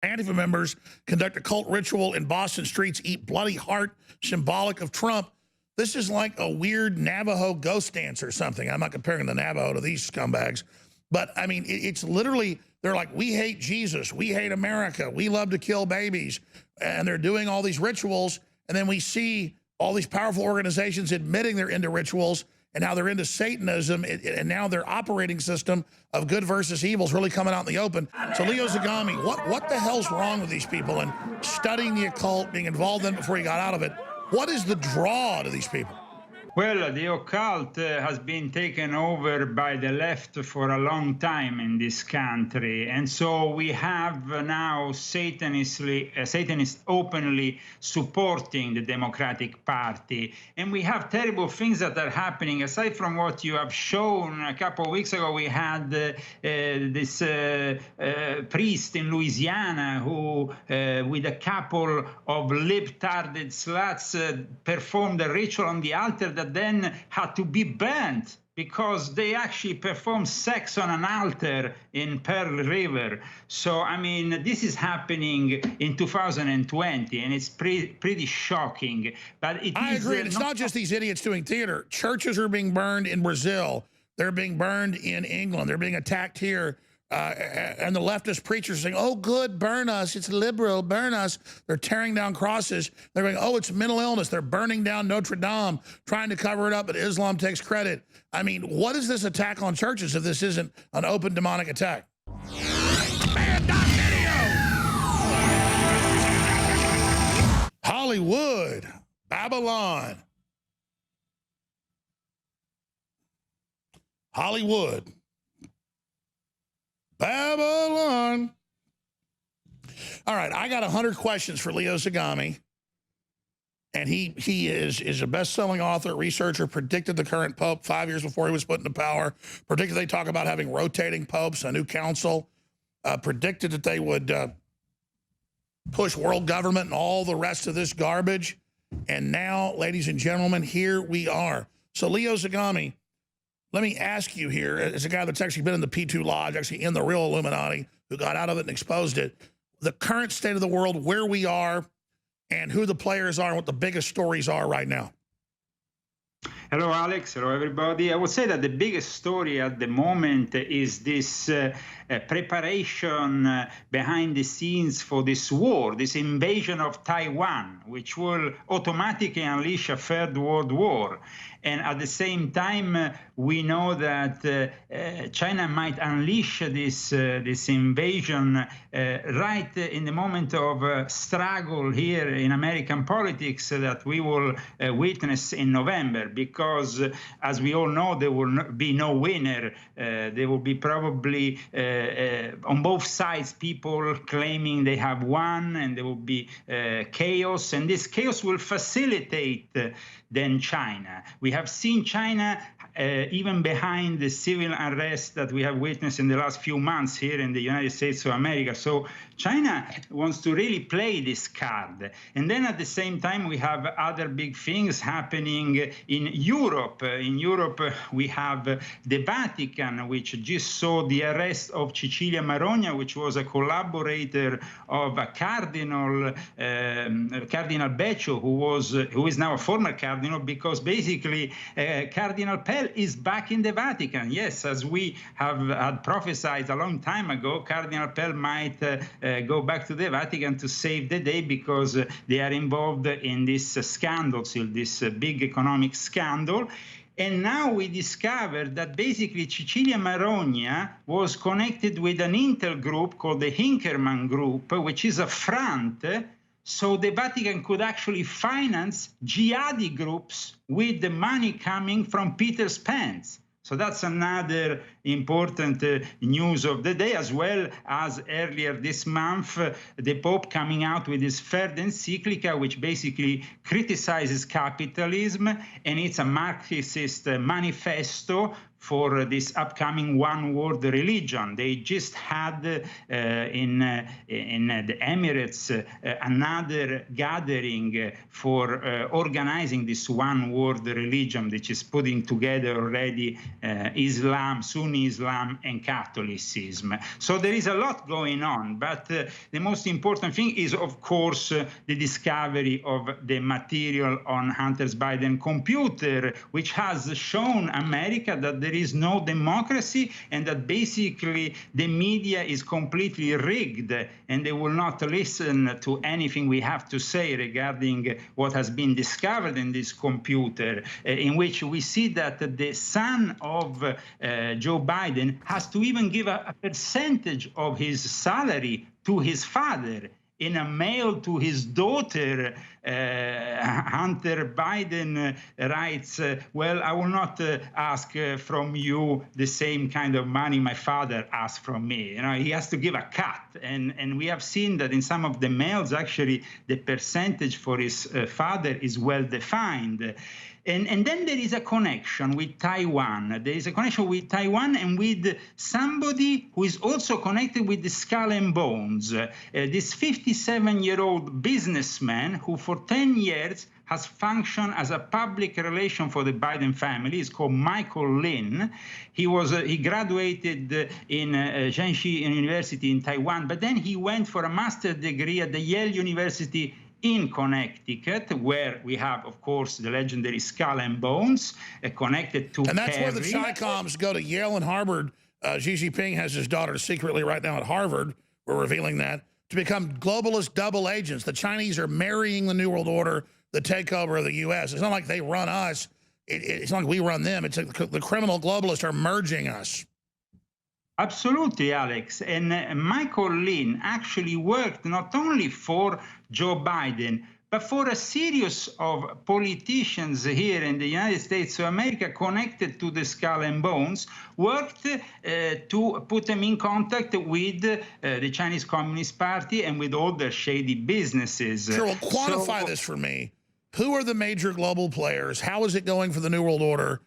Antifa members conduct a cult ritual in Boston streets, eat bloody heart, symbolic of Trump. This is like a weird Navajo ghost dance or something. I'm not comparing the Navajo to these scumbags. But, I mean, it's literally, they're like, we hate Jesus. We hate America. We love to kill babies. And they're doing all these rituals. And then we see all these powerful organizations admitting they're into rituals and how they're into Satanism. And now their operating system of good versus evil is really coming out in the open. So Leo Zagami, what the hell's wrong with these people and studying the occult, being involved in it before he got out of it? What is the draw to these people? Well, the occult has been taken over by the left for a long time in this country. And so we have now Satanists openly supporting the Democratic Party. And we have terrible things that are happening. Aside from what you have shown, a couple of weeks ago, we had this priest in Louisiana who, with a couple of libtarded sluts, performed a ritual on the altar that then had to be banned because they actually performed sex on an altar in Pearl River. So, I mean, this is happening in 2020, and it's pretty shocking. But I agree. It's not just these idiots doing theater. Churches are being burned in Brazil. They're being burned in England. They're being attacked here. And the leftist preachers are saying, oh, good, burn us. It's liberal, burn us. They're tearing down crosses. They're going, oh, it's mental illness. They're burning down Notre Dame, trying to cover it up, but Islam takes credit. I mean, what is this attack on churches if this isn't an open demonic attack? Hollywood, Babylon. Hollywood. Babylon. All right, I got 100 questions for Leo Zagami. And he is a best-selling author, researcher, predicted the current pope 5 years before he was put into power, predicted they talk about having rotating popes, a new council, predicted that they would push world government and all the rest of this garbage. And now, ladies and gentlemen, here we are. So Leo Zagami, let me ask you here, as a guy that's actually been in the P2 Lodge, actually in the real Illuminati, who got out of it and exposed it, the current state of the world, where we are, and who the players are, and what the biggest stories are right now. Hello, Alex. Hello, everybody. I would say that the biggest story at the moment is this preparation behind the scenes for this war, this invasion of Taiwan, which will automatically unleash a third world war. And at the same time, we know that China might unleash this invasion right in the moment of struggle here in American politics that we will witness in November, because as we all know, there will be no winner. There will be probably on both sides people claiming they have won, and there will be chaos, and this chaos will facilitate then China. We have seen China even behind the civil unrest that we have witnessed in the last few months here in the United States of America. So China wants to really play this card. And then at the same time, we have other big things happening in Europe. In Europe, we have the Vatican, which just saw the arrest of Cecilia Marogna, which was a collaborator of a Cardinal, Cardinal Beccio, who is now a former cardinal, because basically Cardinal Pell is back in the Vatican. Yes, as we have had prophesied a long time ago, Cardinal Pell might go back to the Vatican to save the day, because they are involved in this scandal, this big economic scandal. And now we discovered that basically Cecilia Marogna was connected with an intel group called the Hinkerman Group, which is a front. So the Vatican could actually finance jihadi groups with the money coming from Peter Spence. So that's another important news of the day, as well as earlier this month, the Pope coming out with his third encyclica, which basically criticizes capitalism, and it's a Marxist manifesto for this upcoming one world religion. They just had in the Emirates another gathering for organizing this one world religion, which is putting together already Islam, Sunni Islam, and Catholicism. So there is a lot going on, but the most important thing is, of course, the discovery of the material on Hunter Biden computer, which has shown America that there is no democracy and that basically the media is completely rigged and they will not listen to anything we have to say regarding what has been discovered in this computer, in which we see that the son of Joe Biden has to even give a percentage of his salary to his father. In a mail to his daughter, Hunter Biden writes, well, I will not ask from you the same kind of money my father asked from me. You know, he has to give a cut. And we have seen that in some of the mails, actually, the percentage for his father is well defined. And then there is a connection with Taiwan. There is a connection with Taiwan and with somebody who is also connected with the Skull and Bones. This 57-year-old businessman who for 10 years has functioned as a public relation for the Biden family. He's called Michael Lin. He graduated in Jiangxi University in Taiwan, but then he went for a master's degree at the Yale University in Connecticut, where we have, of course, the legendary Skull and Bones connected to And that's Kerry. where the Chi-Coms go to Yale and Harvard. Xi Jinping has his daughter secretly right now at Harvard. We're revealing that, to become globalist double agents. The Chinese are marrying the New World Order, the takeover of the U.S. It's not like they run us. It's not like we run them. It's like the criminal globalists are merging us. Absolutely, Alex. And Michael Lin actually worked not only for Joe Biden, but for a series of politicians here in the United States of America connected to the Skull and Bones, worked to put them in contact with the Chinese Communist Party and with all their shady businesses. Sure, well, quantify this for me. Who are the major global players? How is it going for the New World Order?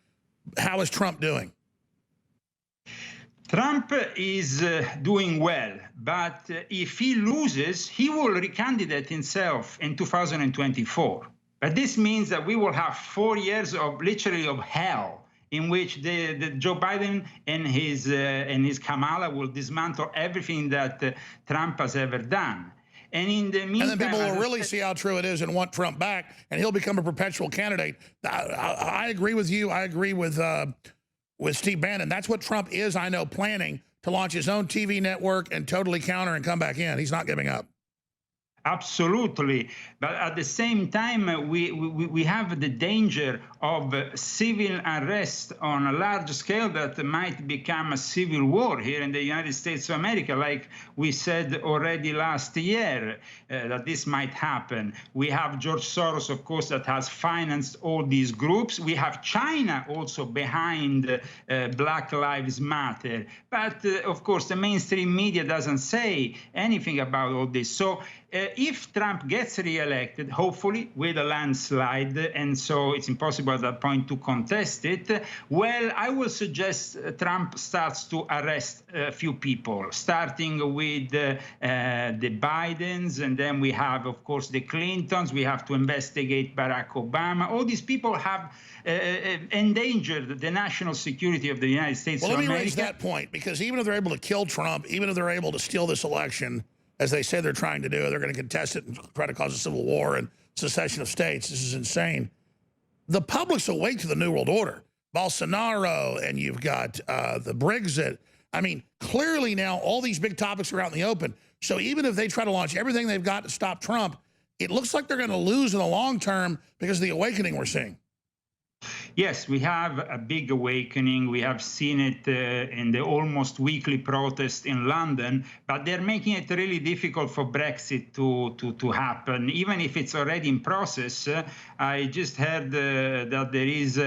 How is Trump doing? Trump is doing well, but if he loses, he will recandidate himself in 2024. But this means that we will have 4 years of literally of hell, in which the Joe Biden and his Kamala will dismantle everything that Trump has ever done. And in the meantime, and then people will really see how true it is and want Trump back, and he'll become a perpetual candidate. I agree with you. I agree with Steve Bannon. That's what Trump is, I know, planning to launch his own TV network and totally counter and come back in. He's not giving up. Absolutely. But at the same time, we have the danger of civil unrest on a large scale that might become a civil war here in the United States of America, like we said already last year, that this might happen. We have George Soros, of course, that has financed all these groups. We have China also behind Black Lives Matter. But, of course, the mainstream media doesn't say anything about all this. So if Trump gets reelected, hopefully with a landslide, and so it's impossible at that point to contest it, well, I will suggest Trump starts to arrest a few people, starting with the Bidens, and then we have, of course, the Clintons. We have to investigate Barack Obama. All these people have endangered the national security of the United States of America. Well, let me raise that point, because even if they're able to kill Trump, even if they're able to steal this election, as they say they're trying to do, they're going to contest it and try to cause a civil war and secession of states. This is insane. The public's awake to the New World Order. Bolsonaro, and you've got the Brexit. I mean, clearly now all these big topics are out in the open. So even if they try to launch everything they've got to stop Trump, it looks like they're going to lose in the long term because of the awakening we're seeing. Yes, we have a big awakening. We have seen it in the almost weekly protest in London, but they're making it really difficult for Brexit to happen, even if it's already in process. I just heard that there is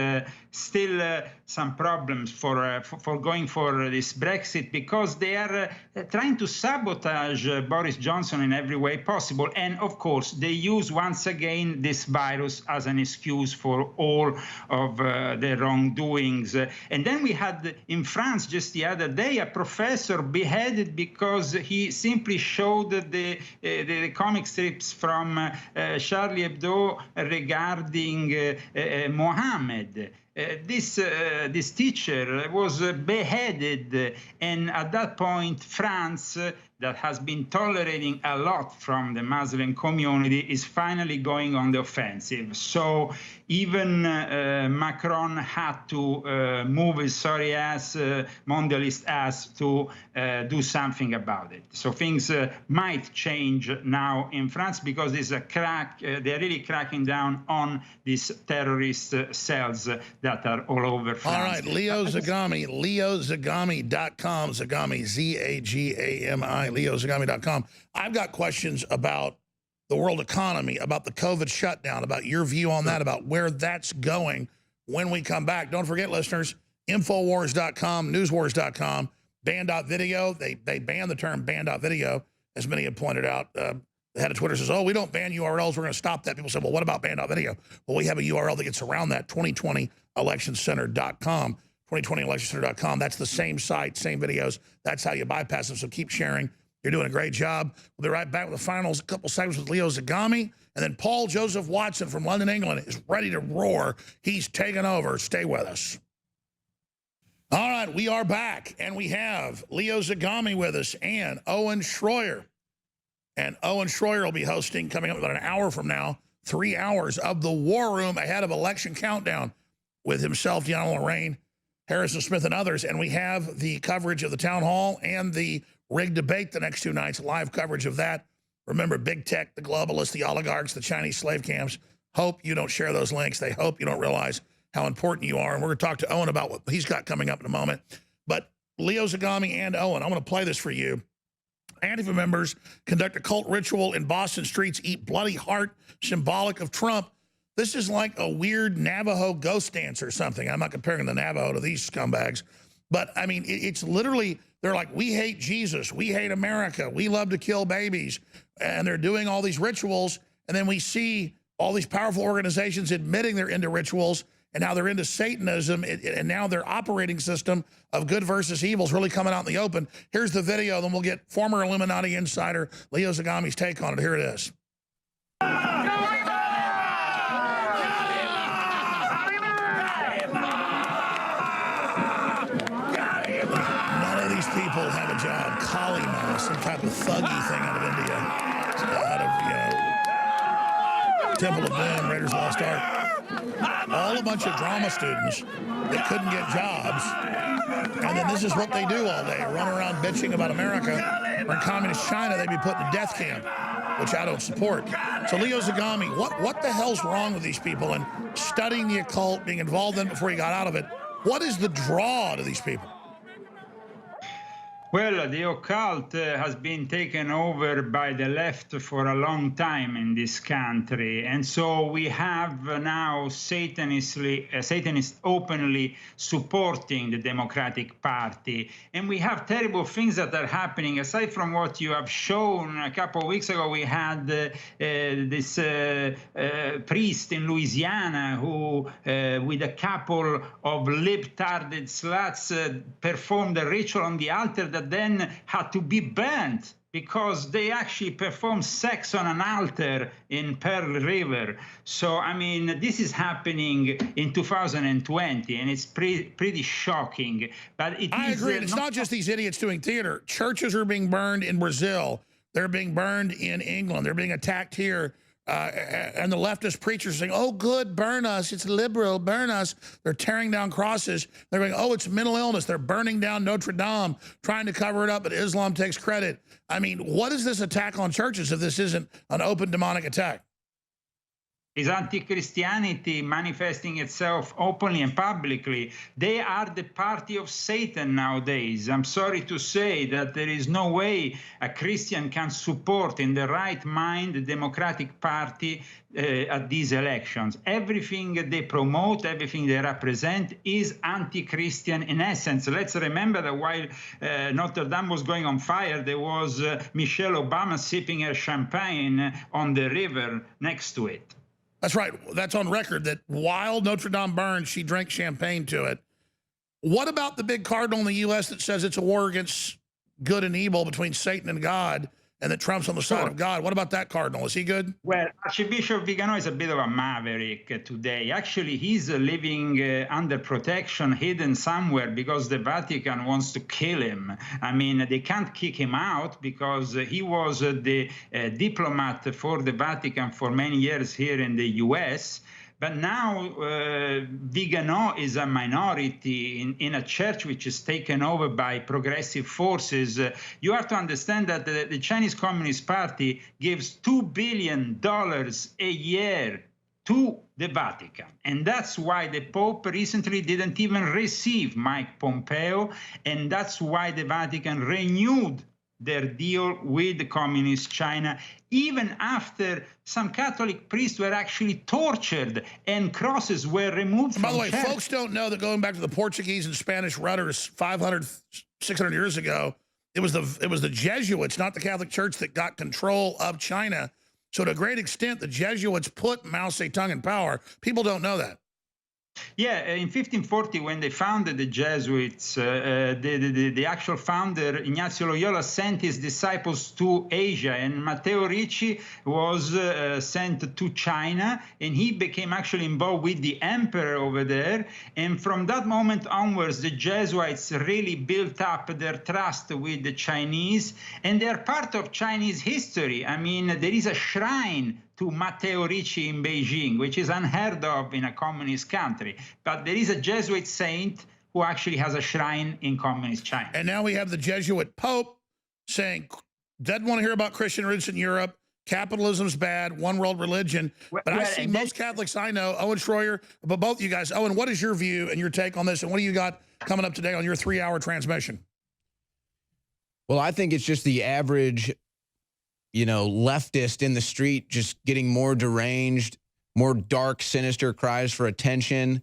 still some problems for going for this Brexit, because they are trying to sabotage Boris Johnson in every way possible. And of course, they use once again this virus as an excuse for all of their wrongdoings. And then we had in France just the other day a professor beheaded because he simply showed the comic strips from Charlie Hebdo regarding Mohammed. This teacher was beheaded, and at that point, France, that has been tolerating a lot from the Muslim community, is finally going on the offensive. So even Macron had to move his sorry ass, mondialist ass, to do something about it. So things might change now in France, because there's a crack. They're really cracking down on these terrorist cells that are all over France. All right, Leo Zagami, leozagami.com, Zagami, Z-A-G-A-M-I, leozagami.com. I've got questions about the world economy, about the COVID shutdown, about your view on that, about where that's going when we come back. Don't forget, listeners, Infowars.com, Newswars.com, ban.video. They banned the term ban.video, as many have pointed out. The head of Twitter says, oh, we don't ban URLs, we're going to stop that. People say, well, what about ban.video? Well, we have a URL that gets around that, 2020electioncenter.com, 2020electioncenter.com. That's the same site, same videos. That's how you bypass them, so keep sharing. You're doing a great job. We'll be right back with the finals, a couple segments with Leo Zagami, and then Paul Joseph Watson from London, England is ready to roar. He's taking over. Stay with us. All right, we are back, and we have Leo Zagami with us and Owen Schroyer. And Owen Schroyer will be hosting, coming up about an hour from now, 3 hours of the War Room ahead of Election Countdown with himself, Deanna Lorraine, Harrison Smith, and others. And we have the coverage of the town hall and the rigged debate the next 2 nights, live coverage of that. Remember, big tech, the globalists, the oligarchs, the Chinese slave camps. Hope you don't share those links. They hope you don't realize how important you are. And we're going to talk to Owen about what he's got coming up in a moment. But Leo Zagami and Owen, I'm going to play this for you. Antifa members conduct a cult ritual in Boston streets, eat bloody heart, symbolic of Trump. This is like a weird Navajo ghost dance or something. I'm not comparing the Navajo to these scumbags. But, I mean, it's literally, they're like, we hate Jesus, we hate America, we love to kill babies. And they're doing all these rituals. And then we see all these powerful organizations admitting they're into rituals and how they're into Satanism. And now their operating system of good versus evil is really coming out in the open. Here's the video, then we'll get former Illuminati insider Leo Zagami's take on it. Here it is. People have a job, Kali Ma, some type of thuggy thing out of India, out of, Temple of Doom, Raiders of the Lost Ark. All a bunch of drama students that couldn't get jobs. And then this is what they do all day, run around bitching about America. Or in communist China, they'd be put in a death camp, which I don't support. So Leo Zagami, what the hell's wrong with these people and studying the occult, being involved in it before he got out of it? What is the draw to these people? Well, the occult has been taken over by the left for a long time in this country. And so we have now Satanists openly supporting the Democratic Party. And we have terrible things that are happening. Aside from what you have shown, a couple of weeks ago, we had this priest in Louisiana who, with a couple of libtarded sluts, performed a ritual on the altar that then had to be burnt because they actually performed sex on an altar in Pearl River. So, I mean, this is happening in 2020, and it's pretty shocking. But I agree. It's not just these idiots doing theater. Churches are being burned in Brazil. They're being burned in England. They're being attacked here. And the leftist preachers are saying, oh, good, burn us. It's liberal, burn us. They're tearing down crosses. They're going, oh, it's mental illness. They're burning down Notre Dame, trying to cover it up, but Islam takes credit. I mean, what is this attack on churches if this isn't an open demonic attack? Is anti-Christianity manifesting itself openly and publicly. They are the party of Satan nowadays. I'm sorry to say that there is no way a Christian can support in the right mind the Democratic Party at these elections. Everything they promote, everything they represent is anti-Christian in essence. Let's remember that while Notre Dame was going on fire, there was Michelle Obama sipping her champagne on the river next to it. That's right. That's on record that while Notre Dame burned, she drank champagne to it. What about the big cardinal in the U.S. that says it's a war against good and evil between Satan and God, and that Trump's on the side of God? What about that cardinal? Is he good? Well, Archbishop Vigano is a bit of a maverick today. Actually, he's living under protection, hidden somewhere, because the Vatican wants to kill him. I mean, they can't kick him out because he was the diplomat for the Vatican for many years here in the U.S., but now Vigano is a minority in a church which is taken over by progressive forces. You have to understand that the Chinese Communist Party gives $2 billion a year to the Vatican. And that's why the Pope recently didn't even receive Mike Pompeo. And that's why the Vatican renewed their deal with Communist China, even after some Catholic priests were actually tortured and crosses were removed from By the way, church. folks don't know that going back to the Portuguese and Spanish rudders 500, 600 years ago, it was the Jesuits, not the Catholic Church, that got control of China. So to a great extent, the Jesuits put Mao Zedong in power. People don't know that. Yeah, in 1540, when they founded the Jesuits, the actual founder, Ignazio Loyola, sent his disciples to Asia, and Matteo Ricci was sent to China, and he became actually involved with the emperor over there. And from that moment onwards, the Jesuits really built up their trust with the Chinese, and they're part of Chinese history. I mean, there is a shrine to Matteo Ricci in Beijing, which is unheard of in a communist country. But there is a Jesuit saint who actually has a shrine in communist China. And now we have the Jesuit Pope saying, doesn't want to hear about Christian roots in Europe. Capitalism's bad, one world religion. But I see most Catholics I know, Owen Schroyer, but both you guys. Owen, what is your view and your take on this? And what do you got coming up today on your 3-hour transmission? Well, I think it's just the average, leftist in the street just getting more deranged, more dark, sinister cries for attention,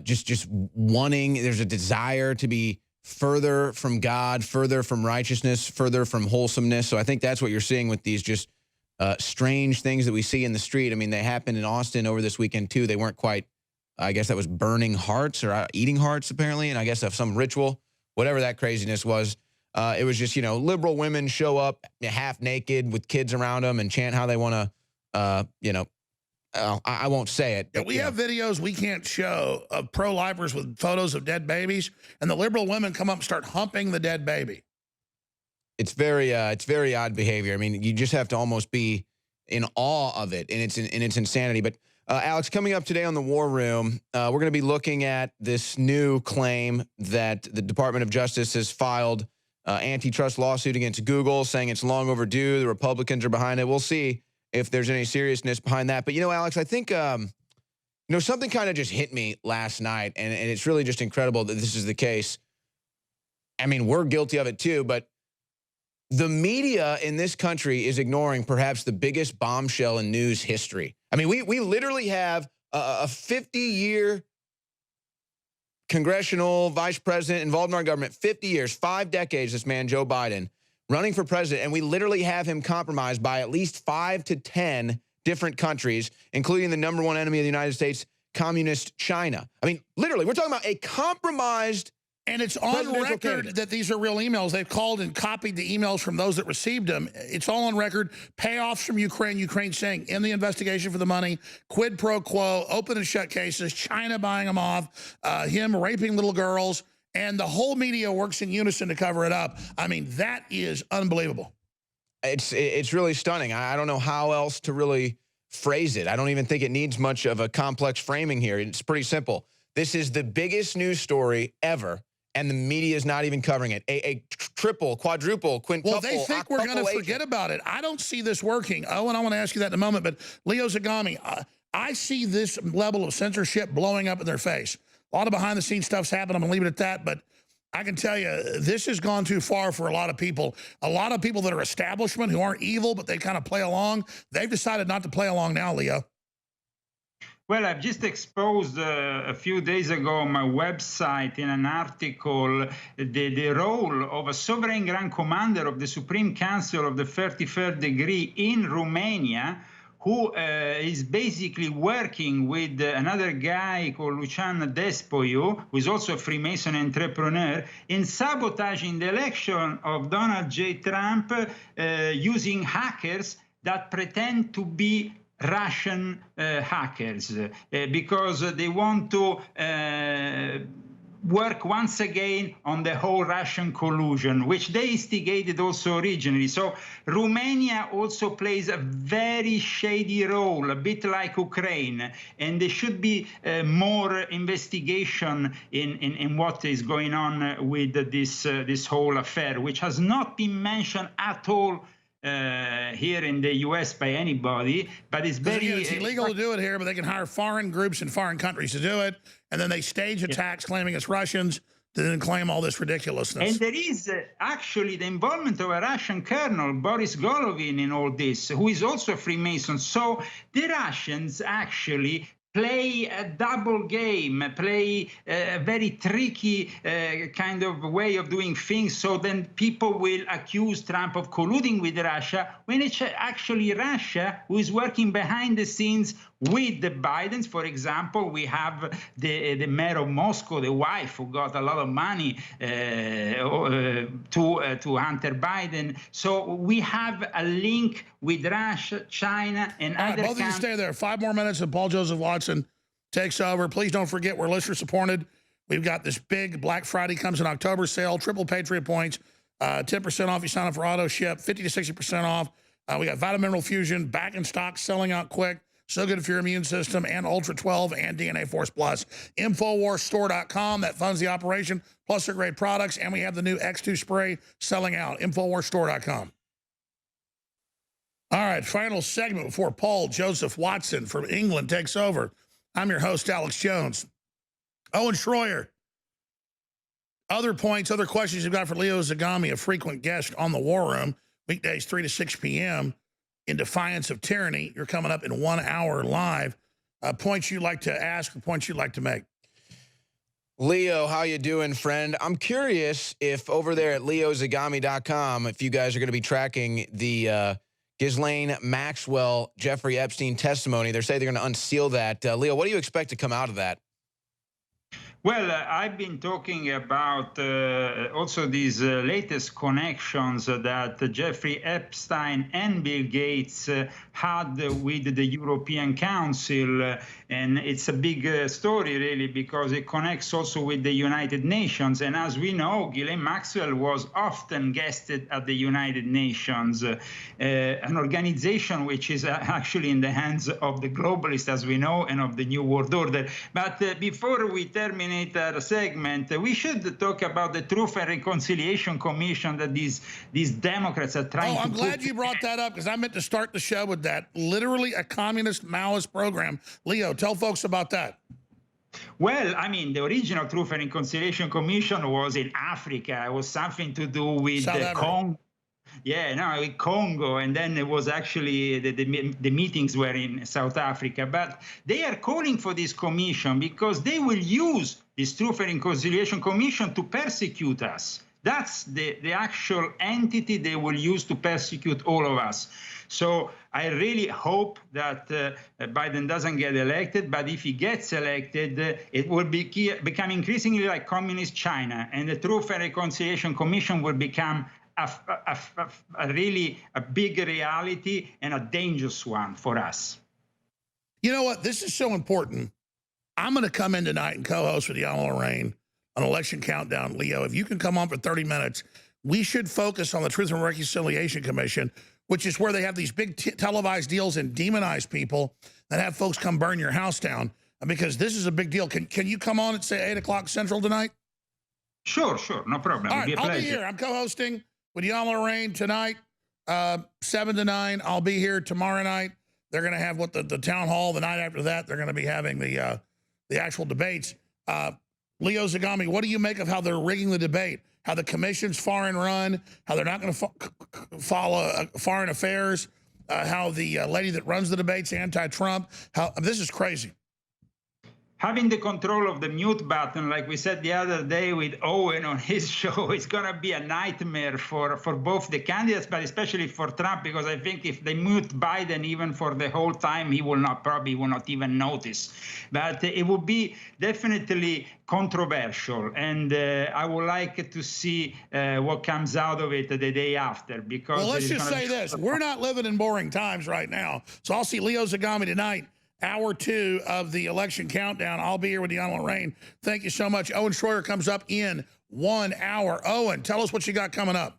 just wanting, there's a desire to be further from God, further from righteousness, further from wholesomeness. So I think that's what you're seeing with these just strange things that we see in the street. I mean, they happened in Austin over this weekend too. They weren't quite, I guess that was burning hearts or eating hearts apparently. And I guess of some ritual, whatever that craziness was. It was just, liberal women show up half naked with kids around them and chant how they want to, I won't say it. Yeah, we have videos we can't show of pro-lifers with photos of dead babies, and the liberal women come up and start humping the dead baby. It's very odd behavior. I mean, you just have to almost be in awe of it, and it's insanity. But Alex, coming up today on the War Room, we're going to be looking at this new claim that the Department of Justice has filed antitrust lawsuit against Google, saying it's long overdue. The Republicans are behind it. We'll see if there's any seriousness behind that. But, Alex, I think, something kind of just hit me last night, and it's really just incredible that this is the case. I mean, we're guilty of it too, but the media in this country is ignoring perhaps the biggest bombshell in news history. I mean, we literally have a 50-year congressional vice president involved in our government, 50 years, 5 decades, this man, Joe Biden, running for president, and we literally have him compromised by at least 5 to 10 different countries, including the #1 enemy of the United States, communist China. I mean, literally, we're talking about a compromised. And it's on record that these are real emails. They've called and copied the emails from those that received them. It's all on record. Payoffs from Ukraine saying in the investigation for the money, quid pro quo, open and shut cases, China buying them off, him raping little girls, and the whole media works in unison to cover it up. I mean, that is unbelievable. It's really stunning. I don't know how else to really phrase it. I don't even think it needs much of a complex framing here. It's pretty simple. This is the biggest news story ever, and the media is not even covering it. A triple, quadruple, quintuple. Well, they think we're going to forget about it. I don't see this working. Oh, and I want to ask you that in a moment. But Leo Zagami, I see this level of censorship blowing up in their face. A lot of behind the scenes stuff's happened. I'm gonna leave it at that, but I can tell you, this has gone too far for a lot of people. A lot of people that are establishment who aren't evil, but they kind of play along, they've decided not to play along now, Leo. Well, I've just exposed a few days ago on my website in an article the role of a sovereign grand commander of the Supreme Council of the 33rd degree in Romania, who is basically working with another guy called Lucian Despoiu, who is also a Freemason entrepreneur, in sabotaging the election of Donald J. Trump using hackers that pretend to be Russian hackers because they want to work once again on the whole Russian collusion, which they instigated also originally. So Romania also plays a very shady role, a bit like Ukraine, and there should be more investigation in what is going on with this whole affair, which has not been mentioned at all here in the U.S. by anybody, but it's very... It's illegal to do it here, but they can hire foreign groups in foreign countries to do it, and then they stage attacks claiming it's Russians, to then claim all this ridiculousness. And there is actually the involvement of a Russian colonel, Boris Golovin, in all this, who is also a Freemason. So the Russians actually play a double game, play a very tricky kind of way of doing things, so then people will accuse Trump of colluding with Russia, when it's actually Russia who is working behind the scenes with the Bidens. For example, we have the mayor of Moscow, the wife, who got a lot of money to Hunter Biden. So we have a link with Russia, China, and other countries. Both of you stay there. 5 more minutes and Paul Joseph Watson takes over. Please don't forget, we're listener supported. We've got this big Black Friday comes in October sale, triple Patriot points, 10% off if you sign up for auto ship, 50 to 60% off. We got Vitamin Mineral Fusion back in stock, selling out quick. So good for your immune system, and Ultra 12 and DNA Force Plus. InfoWarsStore.com, that funds the operation, plus their great products. And we have the new X2 spray selling out, InfoWarsStore.com. All right, final segment before Paul Joseph Watson from England takes over. I'm your host, Alex Jones. Owen Schroyer. Other points, other questions you've got for Leo Zagami, a frequent guest on the War Room, weekdays 3 to 6 p.m. in defiance of tyranny. You're coming up in 1 hour live. Points you'd like to ask, points you'd like to make. Leo, how you doing, friend? I'm curious if over there at leozagami.com, if you guys are going to be tracking the Ghislaine Maxwell, Jeffrey Epstein testimony. They're saying they're going to unseal that. Leo, what do you expect to come out of that? Well, I've been talking about also these latest connections that Jeffrey Epstein and Bill Gates had with the European Council. And it's a big story, really, because it connects also with the United Nations. And as we know, Ghislaine Maxwell was often guested at the United Nations, an organization which is actually in the hands of the globalists, as we know, and of the New World Order. But before we terminate our segment, we should talk about the Truth and Reconciliation Commission that these Democrats are trying to I'm glad you brought that up, because I meant to start the show with that. Literally a communist Maoist program. Leo, tell folks about that. Well, I mean, the original Truth and Reconciliation Commission was in Africa. It was something to do with the Congo. Yeah, no, Congo, and then it was actually the meetings were in South Africa. But they are calling for this commission because they will use this Truth and Reconciliation Commission to persecute us. That's the actual entity they will use to persecute all of us. So I really hope that Biden doesn't get elected, but if he gets elected, it will become increasingly like communist China, and the Truth and Reconciliation Commission will become really a big reality and a dangerous one for us. You know what? This is so important. I'm going to come in tonight and co-host with Yama Lorraine on Election Countdown. Leo, if you can come on for 30 minutes, we should focus on the Truth and Reconciliation Commission, which is where they have these big televised deals and demonize people that have folks come burn your house down, because this is a big deal. Can you come on at, say, 8 o'clock Central tonight? Sure, no problem. All right, It'll be a pleasure. I'll be here. I'm co-hosting with Yama Lorraine tonight, 7 to 9. I'll be here tomorrow night. They're going to have the town hall the night after that. They're going to be having the actual debates. Leo Zagami, what do you make of how they're rigging the debate? How the commission's foreign run? How they're not going to follow foreign affairs? How the lady that runs the debate's anti-Trump? This is crazy. Having the control of the mute button, like we said the other day with Owen on his show, is going to be a nightmare for both the candidates, but especially for Trump, because I think if they mute Biden even for the whole time, he will probably will not even notice. But it will be definitely controversial, and I would like to see what comes out of it the day after. Because well, let's just say this: we're not living in boring times right now. So I'll see Leo Zagami tonight. Hour 2 of the election countdown. I'll be here with Deanna Lorraine. Thank you so much. Owen Schroyer comes up in 1 hour. Owen, tell us what you got coming up.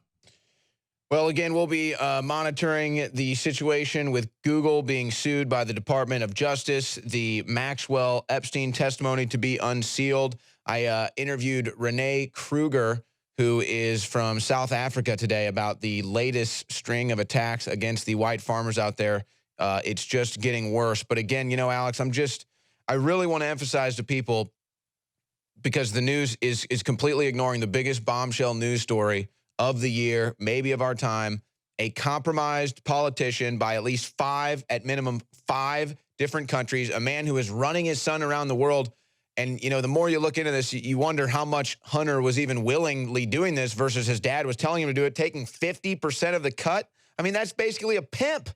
Well, again, we'll be monitoring the situation with Google being sued by the Department of Justice, the Maxwell Epstein testimony to be unsealed. I interviewed Renee Kruger, who is from South Africa today, about the latest string of attacks against the white farmers out there. It's just getting worse. But again, you know, Alex, I really want to emphasize to people, because the news is completely ignoring the biggest bombshell news story of the year, maybe of our time. A compromised politician by at least 5, at minimum 5 different countries, a man who is running his son around the world. And, you know, the more you look into this, you wonder how much Hunter was even willingly doing this versus his dad was telling him to do it, taking 50% of the cut. I mean, that's basically a pimp.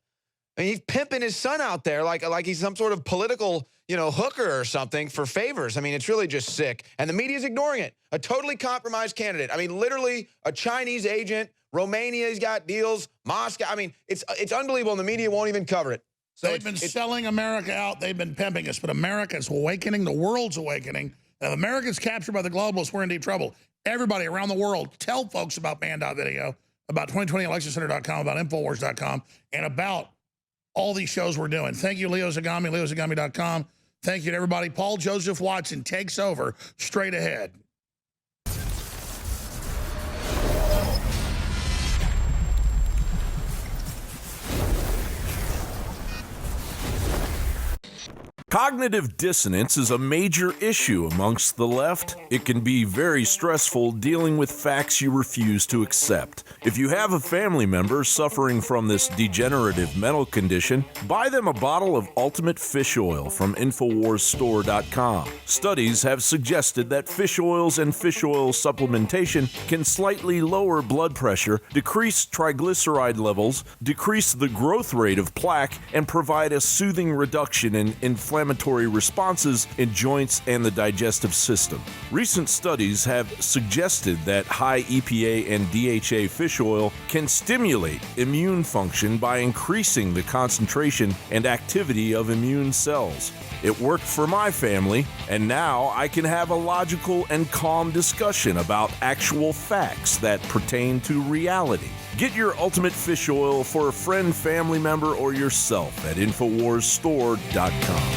I mean, he's pimping his son out there like he's some sort of political, you know, hooker or something for favors. I mean, it's really just sick. And the media's ignoring it. A totally compromised candidate. I mean, literally a Chinese agent. Romania's got deals. Moscow. I mean, it's unbelievable, and the media won't even cover it. So they've been selling America out. They've been pimping us. But America's awakening. The world's awakening. If America's captured by the globalists, we're in deep trouble. Everybody around the world, tell folks about Band.video, about 2020electioncenter.com, about Infowars.com, and about all these shows we're doing. Thank you, Leo Zagami, leozagami.com. Thank you to everybody. Paul Joseph Watson takes over straight ahead. Cognitive dissonance is a major issue amongst the left. It can be very stressful dealing with facts you refuse to accept. If you have a family member suffering from this degenerative mental condition, buy them a bottle of Ultimate Fish Oil from InfoWarsStore.com. Studies have suggested that fish oils and fish oil supplementation can slightly lower blood pressure, decrease triglyceride levels, decrease the growth rate of plaque, and provide a soothing reduction in inflammatory responses in joints and the digestive system. Recent studies have suggested that high EPA and DHA fish oil can stimulate immune function by increasing the concentration and activity of immune cells. It worked for my family, and now I can have a logical and calm discussion about actual facts that pertain to reality. Get your Ultimate Fish Oil for a friend, family member, or yourself at InfoWarsStore.com.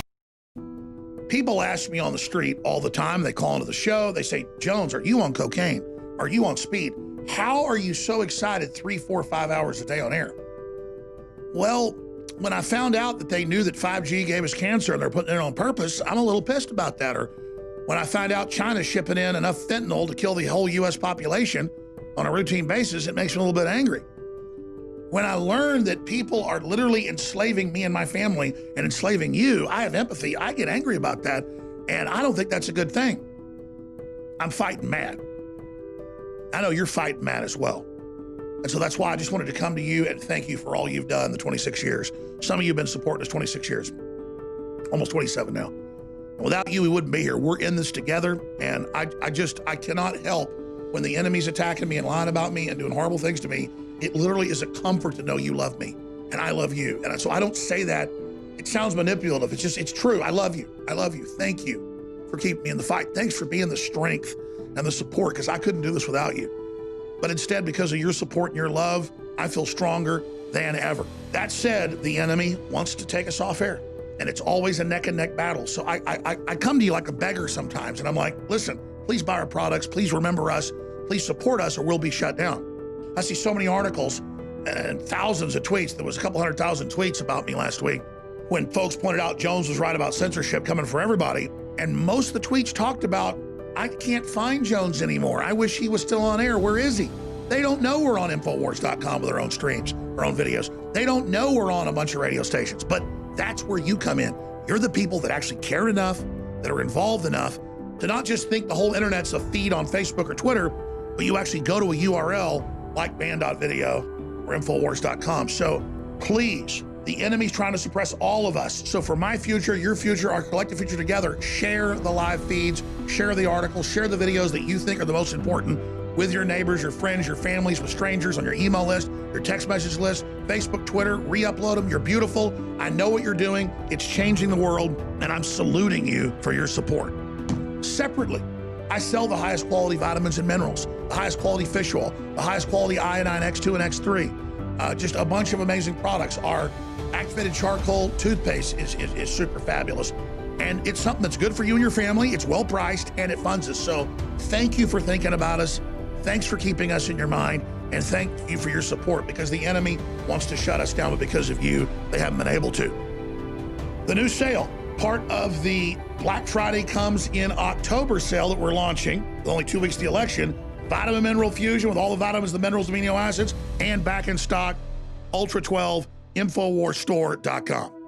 People ask me on the street all the time. They call into the show. They say, Jones, are you on cocaine? Are you on speed? How are you so excited 3, 4, 5 hours a day on air? Well, when I found out that they knew that 5G gave us cancer and they're putting it on purpose, I'm a little pissed about that. Or when I find out China's shipping in enough fentanyl to kill the whole U.S. population on a routine basis, it makes me a little bit angry. When I learn that people are literally enslaving me and my family and enslaving you, I have empathy. I get angry about that, and I don't think that's a good thing. I'm fighting mad. I know you're fighting mad as well. And so that's why I just wanted to come to you and thank you for all you've done the 26 years. Some of you have been supporting us 26 years, almost 27 now. And without you, we wouldn't be here. We're in this together, and I cannot help when the enemy's attacking me and lying about me and doing horrible things to me. It literally is a comfort to know you love me and I love you. And so I don't say that. It sounds manipulative. It's true. I love you. I love you. Thank you for keeping me in the fight. Thanks for being the strength and the support, because I couldn't do this without you. But instead, because of your support and your love, I feel stronger than ever. That said, the enemy wants to take us off air, and it's always a neck and neck battle. So I come to you like a beggar sometimes, and I'm like, listen, please buy our products. Please remember us. Please support us or we'll be shut down. I see so many articles and thousands of tweets. There was a couple 100,000 tweets about me last week. when folks pointed out Jones was right about censorship coming for everybody. And most of the tweets talked about, I can't find Jones anymore. I wish he was still on air. Where is he? They don't know we're on Infowars.com with our own streams, our own videos. They don't know we're on a bunch of radio stations, but that's where you come in. You're the people that actually care enough, that are involved enough to not just think the whole internet's a feed on Facebook or Twitter, but you actually go to a URL like band.video or Infowars.com. So please, the enemy's trying to suppress all of us. So for my future, your future, our collective future together, share the live feeds, share the articles, share the videos that you think are the most important with your neighbors, your friends, your families, with strangers, on your email list, your text message list, Facebook, Twitter, re-upload them. You're beautiful. I know what you're doing. It's changing the world, and I'm saluting you for your support. Separately, I sell the highest quality vitamins and minerals, the highest quality fish oil, the highest quality iodine X2 and X3, just a bunch of amazing products. Our activated charcoal toothpaste is super fabulous. And it's something that's good for you and your family. It's well priced, and it funds us. So thank you for thinking about us. Thanks for keeping us in your mind, and thank you for your support, because the enemy wants to shut us down, but because of you, they haven't been able to. The new sale, part of the Black Friday comes in October sale that we're launching, with only 2 weeks to the election. Vitamin Mineral Fusion with all the vitamins, the minerals, the amino acids, and back in stock, Ultra 12, Infowarsstore.com.